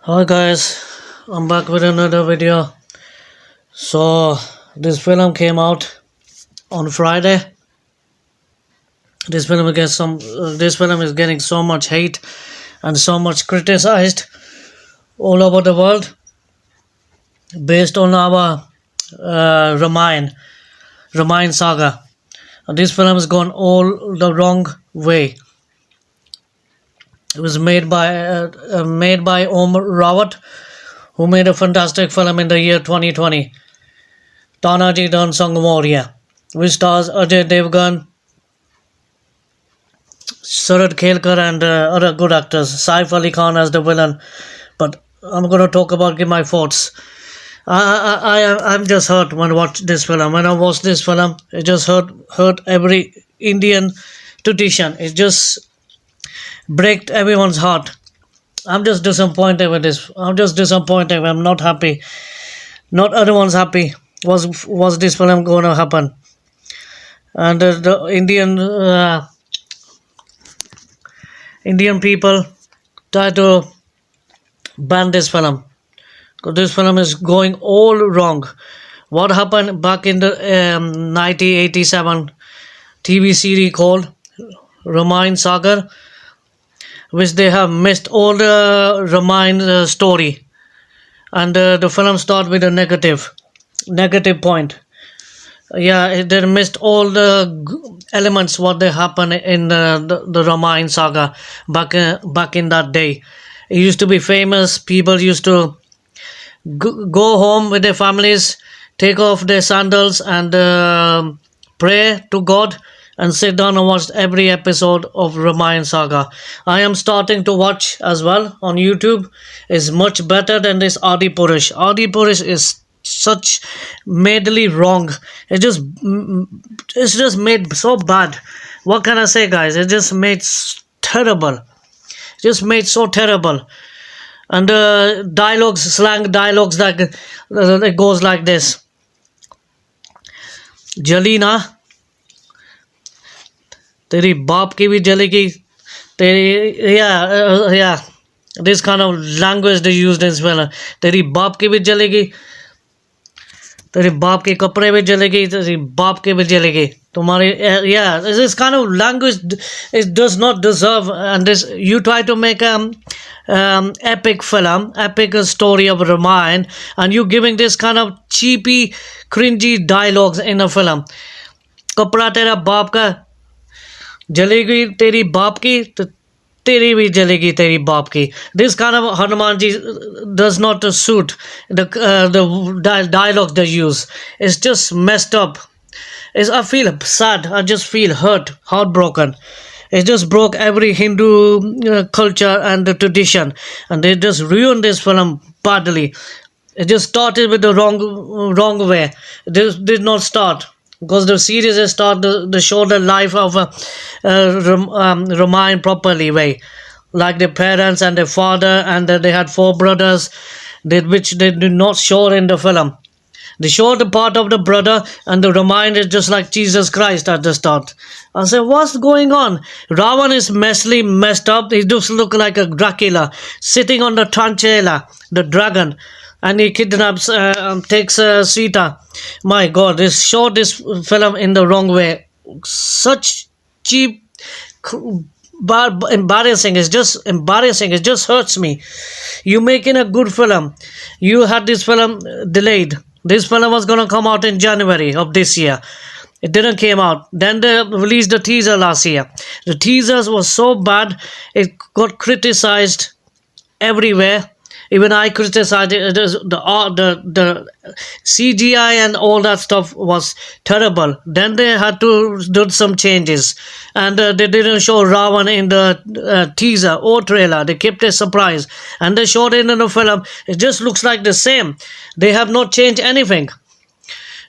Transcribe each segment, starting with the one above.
Hi guys, I'm back with another video. So this film came out on Friday. This film is getting so much hate and so much criticized all over the world based on our Ramayan saga. And this film has gone all the wrong way. It was made by Rawat, who made a fantastic film in the year 2020, Tanaji Dhan Sangmoria, which stars Ajay Devgan, Sarad Khelkar, and other good actors. Saif Ali Khan as the villain. But I'm going to talk about give my thoughts. I'm just hurt when I watch this film. When I watch this film, it just hurt every Indian tradition. It just breaks everyone's heart. I'm just disappointed with this. I'm just disappointed. I'm not happy. Not everyone's happy. Was this film going to happen? And the Indian people try to ban this film because this film is going all wrong. What happened back in the 1987 TV series called Ramayan Saga, which they have missed all the Ramayan story, and the film start with a negative point. Yeah, they missed all the elements what they happen in the Ramayan saga back in that day. It used to be famous. People used to go home with their families, take off their sandals, and pray to God and sit down and watch every episode of Ramayan saga. I am starting to watch as well on YouTube. It's much better than this Adpurush. Adpurush is such madly wrong. It's just made so bad. What can I say, guys? It just made terrible. Just made so terrible. And dialogues, slang dialogues that it goes like this. Jalina, तेरी बाप की भी जलेगी तेरी yeah, this kind of language they used in Venezuela. तेरी बाप की भी जलेगी तेरे बाप के कपड़े भी जलेगी तेरी बाप के भी जलेगी तुम्हारे yeah, this kind of language it does not deserve. And this, you try to make epic film, epic story of Ramayan, and you giving this kind of cheapy cringy dialogues in a film. कपड़ा तेरा बाप का जलेगी तेरी बाप की तो तेरी भी जलेगी तेरी बाप की. This kind of Hanumanji does not suit the dialogue they use. It's just messed up. I feel sad. I just feel hurt, heartbroken. It just broke every Hindu culture and the tradition, and they just ruined this film badly. It just started with the wrong way. This did not start because the series has started to show the life of Ramayan properly way, like their parents and their father, and they had four brothers, which they did not show in the film. They showed the part of the brother, and the Ramayan is just like Jesus Christ at the start. I said, what's going on? Ravan is messed up. He just look like a Dracula sitting on the Tranchela, the dragon, and he kidnaps, takes Sita. My God, they showed this film in the wrong way. Such cheap, embarrassing. It's just embarrassing. It just hurts me. You making a good film. You had this film delayed. This film was gonna come out in January of this year. It didn't came out. Then they released the teaser last year. The teasers was so bad. It got criticized everywhere. Even I criticized it. The CGI and all that stuff was terrible. Then they had to do some changes, and they didn't show Ravan in the teaser or trailer. They kept a surprise, and they showed it in the film. It just looks like the same. They have not changed anything.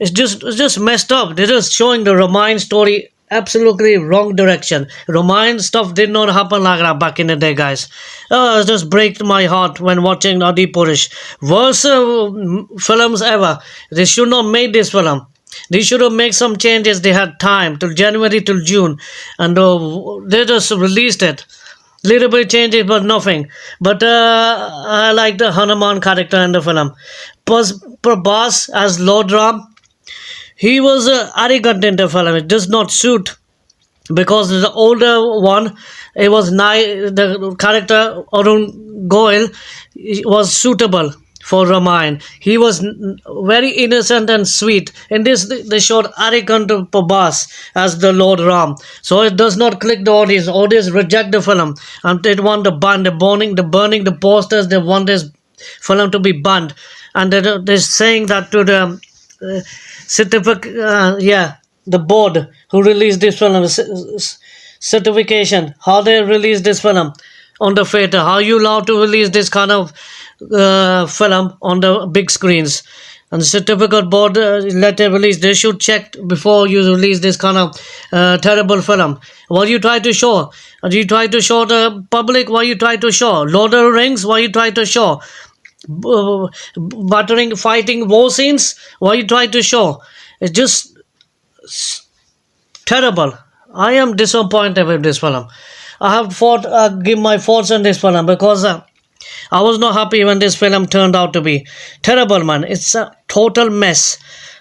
It's just messed up. They're just showing the Ramayan story absolutely wrong direction. Ramayan stuff did not happen like that back in the day, guys. It just breaks my heart when watching Adipurish. Worst films ever. They should not make this film. They should have made some changes. They had time till January till June, and they just released it. Little bit changes, but nothing. But I like the Hanuman character in the film. Prabhas as Lord Ram, he was arrogant in the film. It does not suit because the older one, it was the character Arun Goel was suitable for Ramayan. He was very innocent and sweet. In this, they showed arrogant Prabhas as the Lord Ram. So it does not click the audience. Audience reject the film and they want the ban, the burning the posters. They want this film to be banned, and they're saying that to the certificate, yeah, the board who released this film, certification, how they release this film on the theater, how you allowed to release this kind of film on the big screens. And the certificate board let it release. They should check before you release this kind of terrible film. What you try to show? You try to show the public what you try to show. Lord of the Rings, what you try to show? Buttering, fighting, war scenes, what you try to show? It's just terrible. I am disappointed with this film. I have give my thoughts on this film because I was not happy when this film turned out to be terrible, man. It's a total mess.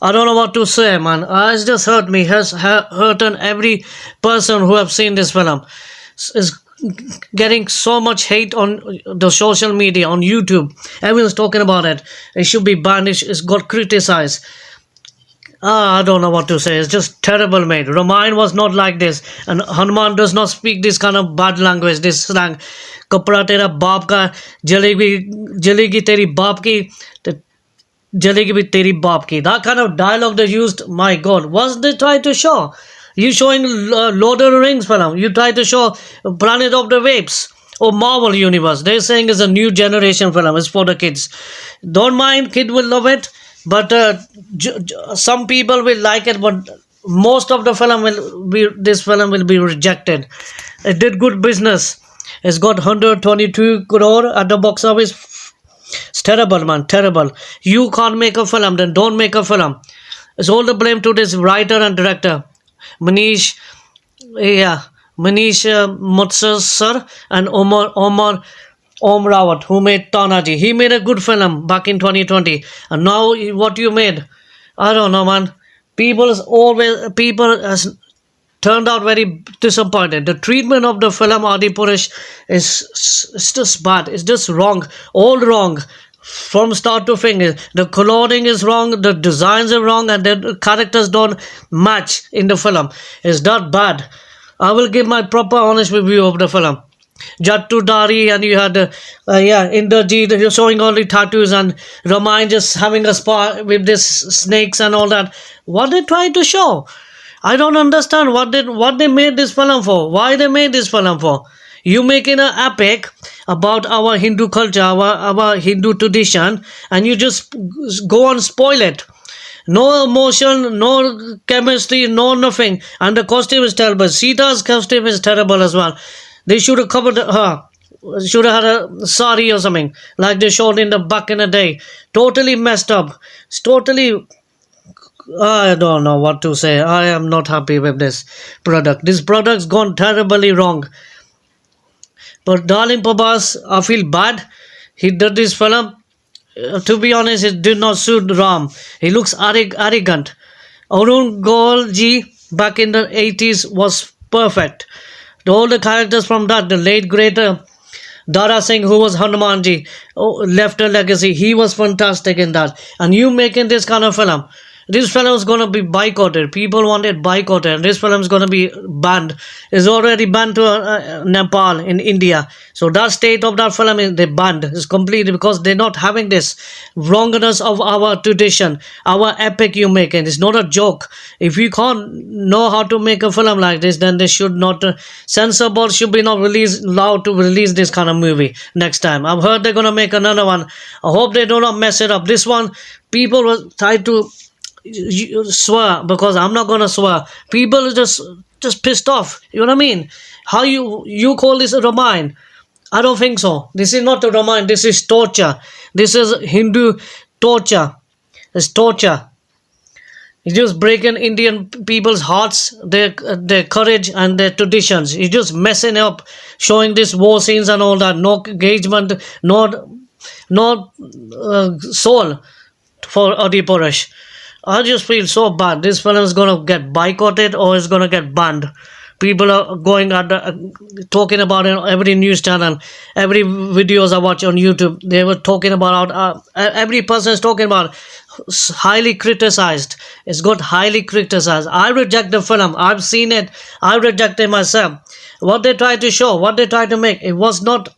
I don't know what to say, man. It's just hurt me. Has hurt on every person who have seen this film. Is getting so much hate on the social media, on YouTube. Everyone's talking about it. It should be banned. It's got criticized. I don't know what to say. It's just terrible, mate. Ramayan was not like this, and Hanuman does not speak this kind of bad language, this slang. Kapra tera baap ka, jalegi teri baap ki, jalegi bhi teri baap ki. That kind of dialogue they used, my God, what they try to show? You showing Lord of the Rings film. You try to show Planet of the Apes or Marvel Universe. They're saying it's a new generation film. It's for the kids. Don't mind, kid will love it. But some people will like it, but most of the film this film will be rejected. It did good business. It's got 122 crore at the box office. It's terrible, man, terrible. You can't make a film, then don't make a film. It's all the blame to this writer and director, Manish, yeah, Manish Mutsar sir and Omar Om Rawat, who made Tanaji. He made a good film back in 2020. And now what you made? I don't know, man. People has turned out very disappointed. The treatment of the film Adpurush is just bad. It's just wrong. All wrong. From start to finish. The clothing is wrong, the designs are wrong, and the characters don't match in the film. It's that bad. I will give my proper honest review of the film. Jattu Dari, and you had Inderjeet, you're showing only tattoos, and Ramayan just having a spa with this snakes and all that. What they trying to show? I don't understand what they made this film for. Why they made this film for? You making an epic about our Hindu culture, our Hindu tradition, and you just go and spoil it. No emotion, no chemistry, no nothing. And the costume is terrible. Sita's costume is terrible as well. They should have covered her. Should have had a sari or something like they showed in the back in the day. Totally messed up. It's totally. I don't know what to say. I am not happy with this product. This product's gone terribly wrong. But darling Prabhas, I feel bad. He did this film. To be honest, it did not suit Ram. He looks arrogant. Arun Goel ji back in the 80s was perfect. All the characters from that, the late great Dara Singh, who was Hanumanji, left a legacy. He was fantastic in that. And you making this kind of film. This film is going to be boycotted. People want it boycotted. This film is going to be banned. It's already banned to Nepal in India. So that state of that film is they banned. It's completely because they're not having this wrongness of our tradition, our epic you making. It's not a joke. If you can't know how to make a film like this, then they should not censor board should be not allowed to release this kind of movie next time. I've heard they're going to make another one. I hope they do not mess it up. This one, people will try to swear because I'm not gonna swear. People are just pissed off. You know what I mean? How you call this a Ramayan? I don't think so. This is not a Ramayan. This is torture. This is Hindu torture. It's torture. He's just breaking Indian people's hearts, their courage and their traditions. He's just messing up, showing this war scenes and all that. No engagement, no soul for Adpurush. I just feel so bad. This film is gonna get boycotted or it's gonna get banned. People are going at talking about it on every news channel, every videos I watch on YouTube. They were talking about every person is talking about highly criticized. It's got highly criticized. I reject the film. I've seen it. I reject it myself. What they try to show, what they try to make, it was not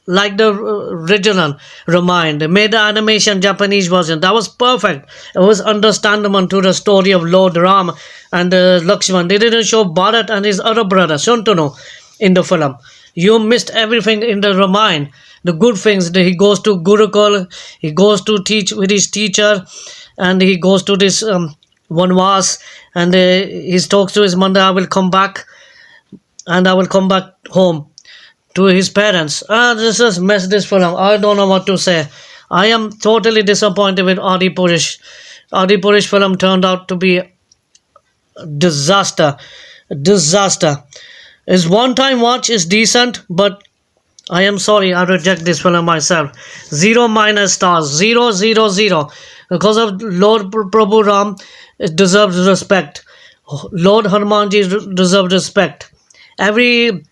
like the original Ramayan. They made the animation Japanese version. That was perfect. It was understandable to the story of Lord Ram and Lakshman. They didn't show Bharat and his other brother Shantanu in the film. You missed everything in the Ramayan. The good things that he goes to Gurukul, he goes to teach with his teacher, and he goes to this Vanvas, and he talks to his mother. I will come back, and I will come back home to his parents. This has messed this film. I don't know what to say. I am totally disappointed with Adpurush. Adpurush film turned out to be a disaster. Disaster. His one-time watch is decent, but I am sorry, I reject this film myself. 0 minus stars. 0, 0, 0. Because of Lord Prabhu Ram, it deserves respect. Lord Hanumanji deserves respect. Every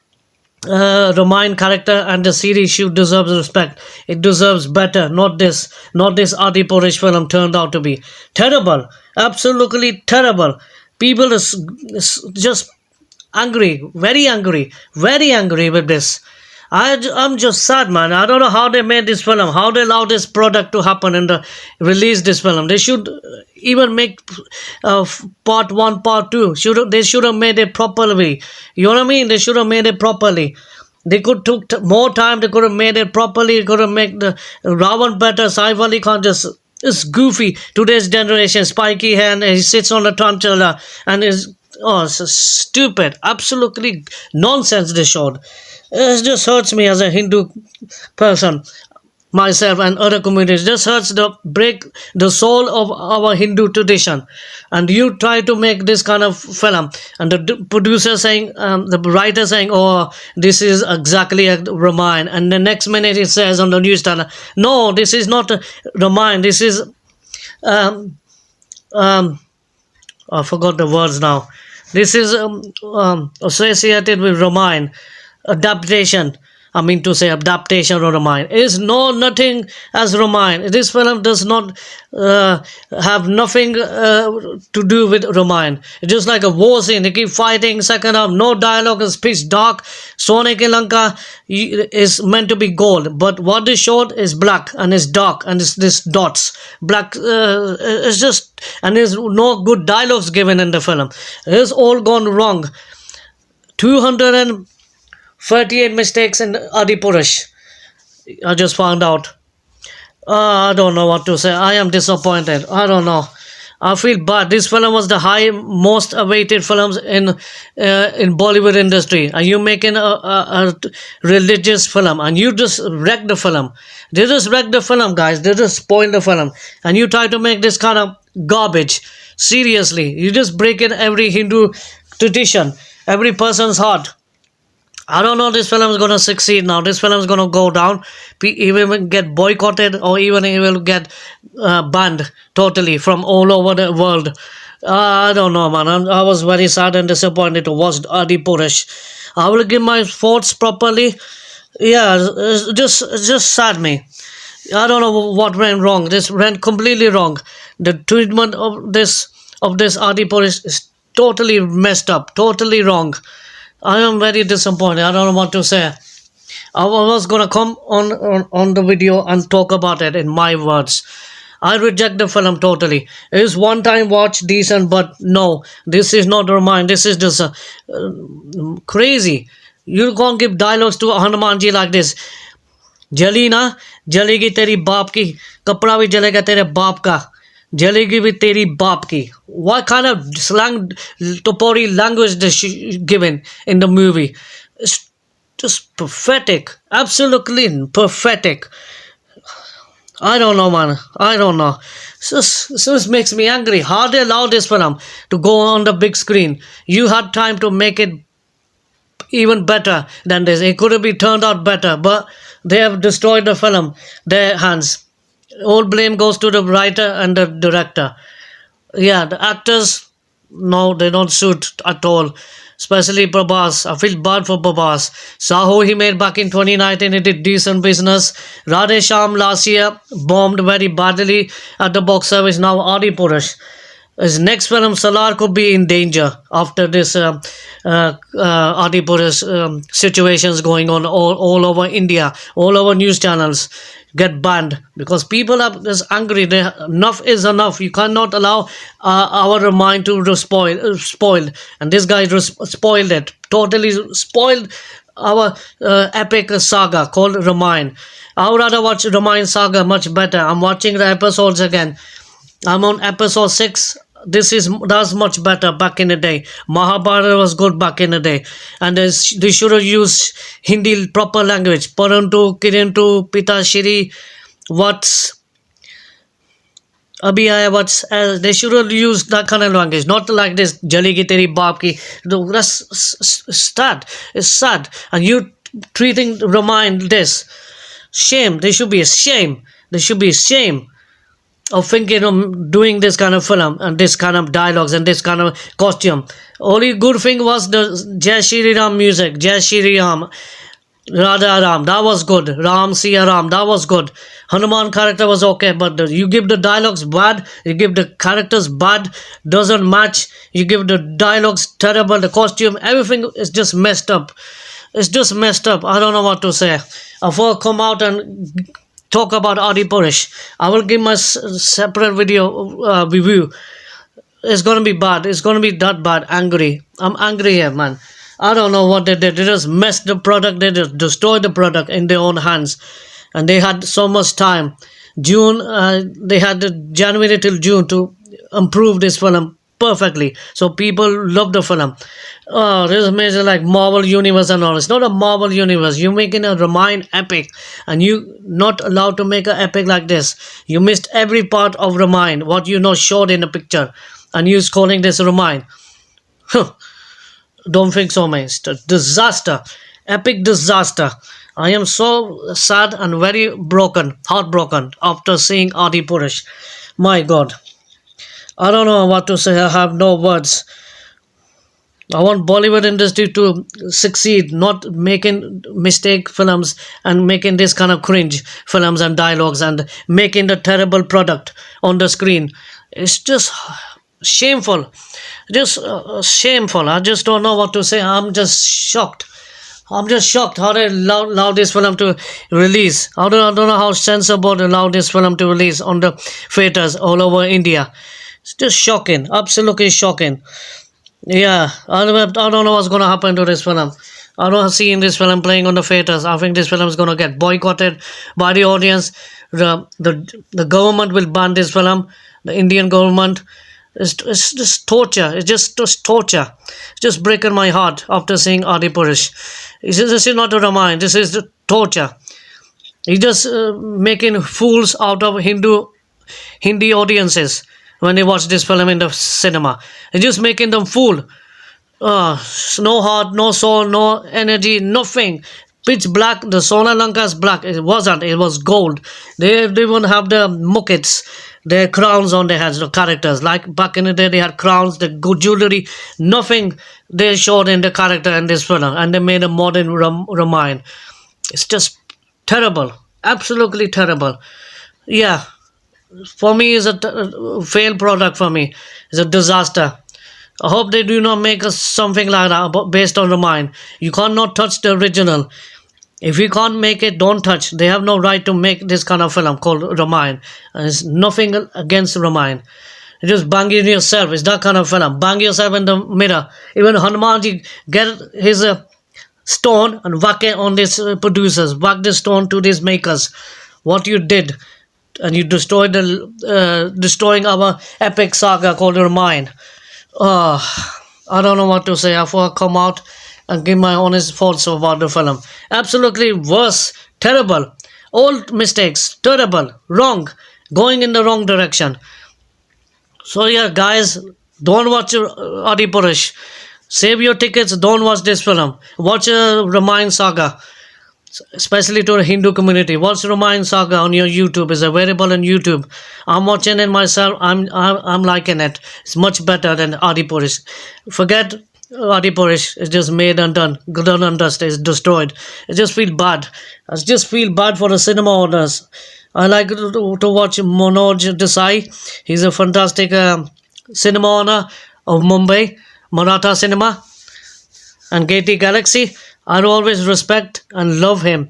Ramayan character and the series should deserve respect. It deserves better, not this. Not this Adpurush film turned out to be terrible, absolutely terrible. People is just angry, very angry with this. I'm just sad, man. I don't know how they made this film, how they allowed this product to happen and release this film. They should even make part one, part two. They should have made it properly. You know what I mean? They should have made it properly. They could took more time. They could have made it properly. They could have made the Ravan better. Saif Ali Khan just is goofy. Today's generation, spiky hair, and he sits on the tarantula and is so stupid. Absolutely nonsense. They showed. It just hurts me as a Hindu person, myself and other communities. It just hurts to break the soul of our Hindu tradition. And you try to make this kind of film, and the producer saying, the writer saying, "Oh, this is exactly a Ramayan," and the next minute it says on the news channel, "No, this is not a Ramayan. This is I forgot the words now. This is associated with Ramayan." Adaptation, I mean to say adaptation of Ramayan is nothing as Ramayan. This film does not have nothing to do with Ramayan. It's just like a war scene. They keep fighting. Second half, no dialogue. It's pitch dark. Sonic in Lanka is meant to be gold, but what they showed is black and it's dark and it's this dots. Black. It's just, and there's no good dialogues given in the film. It's all gone wrong. 238 mistakes in Adpurush. I just found out. I don't know what to say. I am disappointed. I don't know. I feel bad. This film was the most awaited films in Bollywood industry, and you making a religious film, and you just wreck the film. They just wreck the film, guys. They just spoil the film, and you try to make this kind of garbage. Seriously, you just break in every Hindu tradition, every person's heart. I don't know this film is going to succeed now. This film is going to go down. He will get boycotted or even he will get banned totally from all over the world. I don't know, man. I was very sad and disappointed to watch Adpurush. I will give my thoughts properly. Yeah, it's just sad me. I don't know what went wrong. This went completely wrong. The treatment of this Adpurush is totally messed up, totally wrong. I am very disappointed. I don't know what to say. I was gonna come on the video and talk about it in my words. I reject the film totally. It is one time watch decent, but no, this is not Ramayan. This is just crazy. You can't give dialogues to Hanumanji like this. जली ना जलेगी तेरी बाप की कपड़ा भी जलेगा तेरे बाप का जलेगी भी तेरी बाप की. What kind of slang topori language is given in the movie? It's just pathetic, absolutely pathetic. I don't know, man. I don't know. This makes me angry. How they allow this film to go on the big screen? You had time to make it even better than this. It could have been turned out better, but they have destroyed the film. Their hands. All blame goes to the writer and the director. Yeah, the actors, no, they don't suit at all. Especially Prabhas. I feel bad for Prabhas. Saho he made back in 2019, it did decent business. Radhe Sham last year bombed very badly at the box office. Now Adi Purush. His next film, Salar, could be in danger after this Adipur's situations going on all over India, all over news channels get banned because people are just angry. Enough is enough. You cannot allow our mind to spoiled, and this guy spoiled it, totally spoiled our epic saga called Ramayan. I would rather watch Ramayan saga much better. I'm watching the episodes again. I'm on episode 6. This is that's much better back in the day. Mahabharata was good back in the day, and they should have used Hindi proper language. Parantu, Kirintu, Pita Shri, what's Abhi aaya, what's they should have used that kind of language, not like this Jali ki teri baap ki. That's sad. It's sad, and you treating Ramayan this shame. They should be ashamed. They should be ashamed of thinking of doing this kind of film and this kind of dialogues and this kind of costume. Only good thing was the Jai Shri Ram music, Jai Shri Ram, Radha Ram, that was good. Ram Siya Ram, that was good. Hanuman character was okay, but you give the dialogues bad, you give the characters bad, doesn't match, you give the dialogues terrible, the costume, everything is just messed up. It's just messed up. I don't know what to say. I'll come out and talk about Adpurush. I will give my separate video review. It's gonna be bad. It's gonna be that bad. Angry. I'm angry here, man. I don't know what they did. They just messed the product. They just destroyed the product in their own hands, and they had so much time. June. They had the January till June to improve this film perfectly. So people love the film. Oh, this is major like Marvel Universe and all. It's not a Marvel Universe. You're making a Ramayan epic, and you not allowed to make an epic like this. You missed every part of Ramayan, what you know showed in the picture, and you're calling this Ramayan. Huh. Don't think so, man. It's a disaster. Epic disaster. I am so sad and very broken, heartbroken after seeing Adpurush. My God. I don't know what to say. I have no words. I want Bollywood industry to succeed, not making mistake films and making this kind of cringe films and dialogues and making the terrible product on the screen. It's just shameful. Just shameful. I just don't know what to say. I'm just shocked. I'm just shocked how they allow this film to release. I don't know how censor board allowed this film to release on the theaters all over India. It's just shocking. Absolutely shocking. Yeah, I don't know what's gonna happen to this film. I don't see in this film playing on the theaters. I think this film is gonna get boycotted by the audience. The government will ban this film. The Indian government. It's just torture. It's just torture. It's just breaking my heart after seeing Adpurush. This is not a Ramayan. This is the torture. He's just making fools out of Hindi audiences when they watch this film in the cinema. It's just making them fool. No heart, no soul, no energy, nothing. Pitch black. The Sona Lanka's black. It wasn't. It was gold. They won't have the muckets, their crowns on their heads, the characters. Like back in the day, they had crowns, the good jewelry. Nothing they showed in the character in this film. And they made a modern Ramayan. It's just terrible. Absolutely terrible. Yeah. For me, it's a failed product for me. It's a disaster. I hope they do not make us something like that based on Ramayan. You cannot touch the original. If you can't make it, don't touch. They have no right to make this kind of film called Ramayan. And it's nothing against Ramayan. You just bang yourself. It's that kind of film. Bang yourself in the mirror. Even Hanumanji get his stone and whack it on these producers. Whack the stone to these makers. What you did. And you destroyed destroying our epic saga called Ramayan. I don't know what to say. I have to come out and give my honest thoughts about the film. Absolutely worse, terrible. All mistakes, terrible, wrong, going in the wrong direction. So yeah, guys, don't watch Adipurish. Save your tickets. Don't watch this film. Watch Ramayan saga, especially to the Hindu community. Watch Ramayan saga on your YouTube. It's available on YouTube. I'm watching it myself. I'm liking it. It's much better than Adipurish. Forget Adipurish. It's just made and done. Done and dusted. It's destroyed. I just feel bad. I just feel bad for the cinema owners. I like to watch Manoj Desai. He's a fantastic cinema owner of Mumbai, Maratha Cinema, and Gaiety Galaxy. I always respect and love him.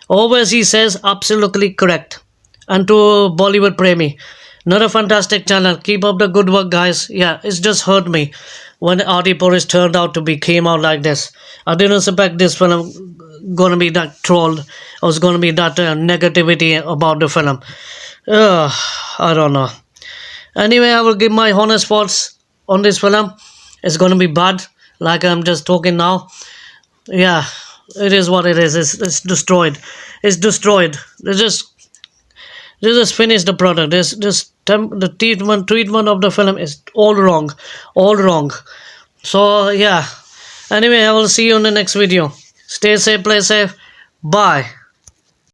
Always he says absolutely correct. And to Bollywood Premi, another fantastic channel. Keep up the good work, guys. Yeah, it's just hurt me when Adi Purish turned out to be came out like this. I didn't expect this film gonna be that trolled. Or was gonna be that negativity about the film. I don't know. Anyway, I will give my honest thoughts on this film. It's gonna be bad, like I'm just talking now. Yeah, it is what it is. It's destroyed. It's destroyed. They just finished the product. The treatment of the film is all wrong, all wrong. So yeah. Anyway, I will see you in the next video. Stay safe, play safe. Bye.